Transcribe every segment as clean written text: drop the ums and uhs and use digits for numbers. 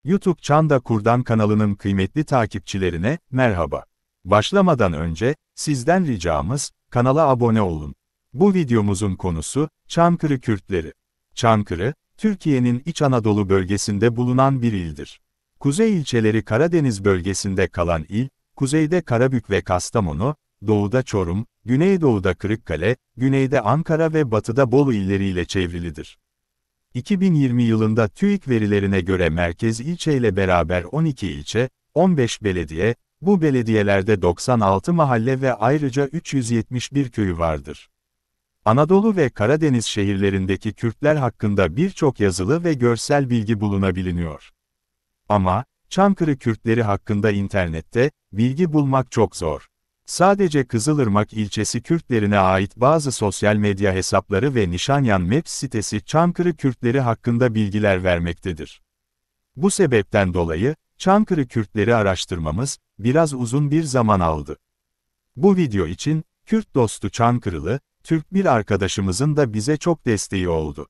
YouTube Çanda Kurdan kanalının kıymetli takipçilerine merhaba. Başlamadan önce sizden ricamız kanala abone olun. Bu videomuzun konusu Çankırı Kürtleri. Çankırı, Türkiye'nin İç Anadolu bölgesinde bulunan bir ildir. Kuzey ilçeleri Karadeniz bölgesinde kalan il, kuzeyde Karabük ve Kastamonu, doğuda Çorum, güneydoğuda Kırıkkale, güneyde Ankara ve batıda Bolu illeriyle çevrilidir. 2020 yılında TÜİK verilerine göre merkez ilçeyle beraber 12 ilçe, 15 belediye, bu belediyelerde 96 mahalle ve ayrıca 371 köyü vardır. Anadolu ve Karadeniz şehirlerindeki Kürtler hakkında birçok yazılı ve görsel bilgi bulunabiliyor. Ama, Çankırı Kürtleri hakkında internette bilgi bulmak çok zor. Sadece Kızılırmak ilçesi Kürtlerine ait bazı sosyal medya hesapları ve Nişanyan Maps sitesi Çankırı Kürtleri hakkında bilgiler vermektedir. Bu sebepten dolayı, Çankırı Kürtleri araştırmamız, biraz uzun bir zaman aldı. Bu video için, Kürt dostu Çankırılı, Türk bir arkadaşımızın da bize çok desteği oldu.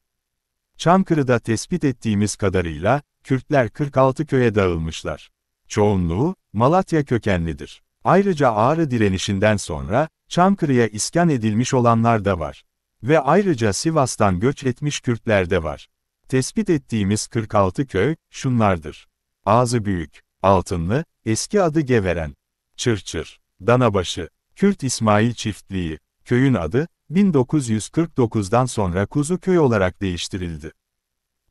Çankırı'da tespit ettiğimiz kadarıyla, Kürtler 46 köye dağılmışlar. Çoğunluğu, Malatya kökenlidir. Ayrıca Ağrı direnişinden sonra, Çankırı'ya iskan edilmiş olanlar da var. Ve ayrıca Sivas'tan göç etmiş Kürtler de var. Tespit ettiğimiz 46 köy, şunlardır. Ağzıbüyük, Altınlı, eski adı Geveren, Çırçır, Danabaşı, Kürt İsmail Çiftliği, köyün adı, 1949'dan sonra Kuzuköy olarak değiştirildi.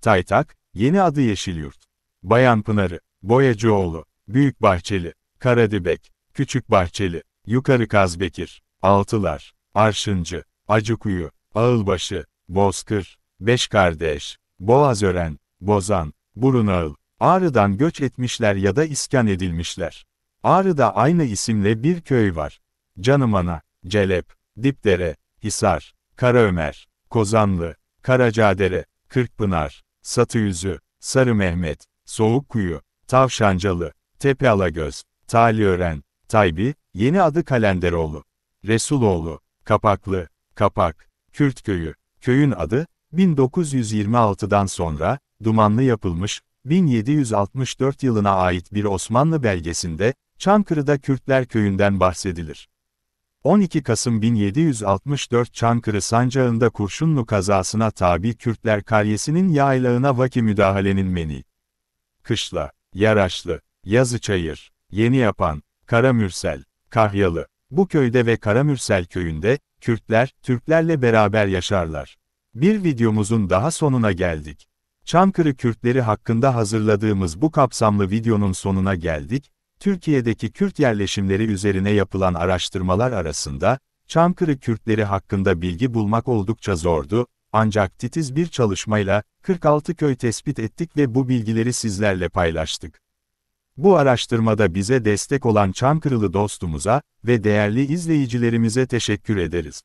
Taytak, yeni adı Yeşilyurt, Bayanpınarı, Boyacıoğlu, Büyükbahçeli, Karadibek, Küçükbahçeli, Yukarı Kazbekir, Altılar, Arşıncı, Acıkuyu, Ağılbaşı, Bozkır, Beşkardeş, Boğazören, Bozan, Burunağıl, Ağrı'dan göç etmişler ya da iskan edilmişler. Ağrı'da aynı isimle bir köy var. Canımana, Celep, Dipdere, Hisar, Karaömer, Kozanlı, Karacadere, Kırkpınar, Satıyüzü, Sarı Mehmet, Soğukkuyu, Tavşancalı, Tepealagöz, Taliören, Taybi, yeni adı Kalenderoğlu, Resuloğlu, Kapaklı, Kapak, Kürtköyü, köyün adı, 1926'dan sonra, dumanlı yapılmış, 1764 yılına ait bir Osmanlı belgesinde, Çankırı'da Kürtler köyünden bahsedilir. 12 Kasım 1764 Çankırı Sancağı'nda kurşunlu kazasına tabi Kürtler karyesinin yaylağına vaki müdahalenin meni. Kışla, Yaraşlı, Yazıçayır, Yeniyapan, Karamürsel, Kahyalı, bu köyde ve Karamürsel köyünde, Kürtler, Türklerle beraber yaşarlar. Bir videomuzun daha sonuna geldik. Çankırı Kürtleri hakkında hazırladığımız bu kapsamlı videonun sonuna geldik. Türkiye'deki Kürt yerleşimleri üzerine yapılan araştırmalar arasında, Çankırı Kürtleri hakkında bilgi bulmak oldukça zordu, ancak titiz bir çalışmayla, 46 köy tespit ettik ve bu bilgileri sizlerle paylaştık. Bu araştırmada bize destek olan Çankırılı dostumuza ve değerli izleyicilerimize teşekkür ederiz.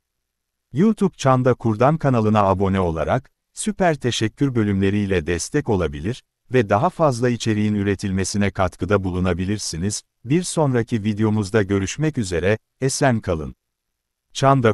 YouTube Çanda Kurdan kanalına abone olarak, süper teşekkür bölümleriyle destek olabilir ve daha fazla içeriğin üretilmesine katkıda bulunabilirsiniz. Bir sonraki videomuzda görüşmek üzere, esen kalın. Çanda